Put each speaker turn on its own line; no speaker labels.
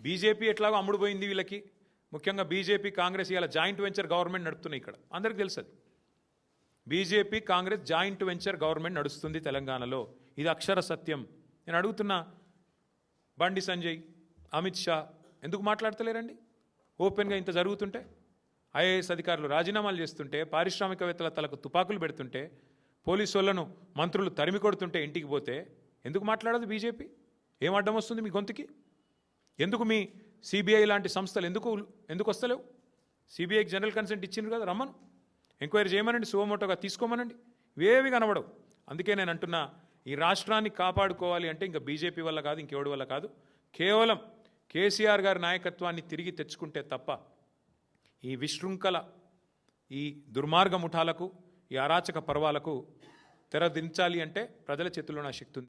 BJP ఎట్లాగో అమ్ముడుపోయింది వీళ్ళకి. ముఖ్యంగా బీజేపీ కాంగ్రెస్ ఇవాళ జాయింట్ వెంచర్ గవర్నమెంట్ నడుపుతున్నాయి ఇక్కడ, అందరికీ తెలుసు. BJP Congress joint venture government నడుస్తుంది తెలంగాణలో, ఇది అక్షర సత్యం. నేను అడుగుతున్నా, బండి సంజయ్, అమిత్ షా ఎందుకు మాట్లాడతలేరండి? ఓపెన్గా ఇంత జరుగుతుంటే, ఐఏఎస్ అధికారులు రాజీనామాలు చేస్తుంటే, పారిశ్రామికవేత్తల తలకు తుపాకులు పెడుతుంటే, పోలీసు వాళ్ళను మంత్రులు తరిమి కొడుతుంటే ఇంటికి పోతే ఎందుకు మాట్లాడదు బీజేపీ? ఏం అడ్డం వస్తుంది మీ గొంతుకి? ఎందుకు మీ సిబిఐ లాంటి సంస్థలు ఎందుకు వస్తలేవు? సిబిఐకి జనరల్ కన్సెంట్ ఇచ్చిండ్రు కదా, రమ్మను, ఎంక్వైరీ చేయమనండి, సువమోటోగా తీసుకోమనండి. ఇవేవి కనబడవు. అందుకే నేను అంటున్నా, ఈ రాష్ట్రాన్ని కాపాడుకోవాలి అంటే ఇంకా బీజేపీ వల్ల కాదు, ఇంకెవడి వల్ల కాదు, కేవలం కేసీఆర్ గారి నాయకత్వాన్ని తిరిగి తెచ్చుకుంటే తప్ప ఈ విశృంఖల, ఈ దుర్మార్గ ముఠాలకు, ఈ అరాచక పర్వాలకు తెరదించాలి అంటే ప్రజల చేతుల్లో నా శక్తి ఉంది.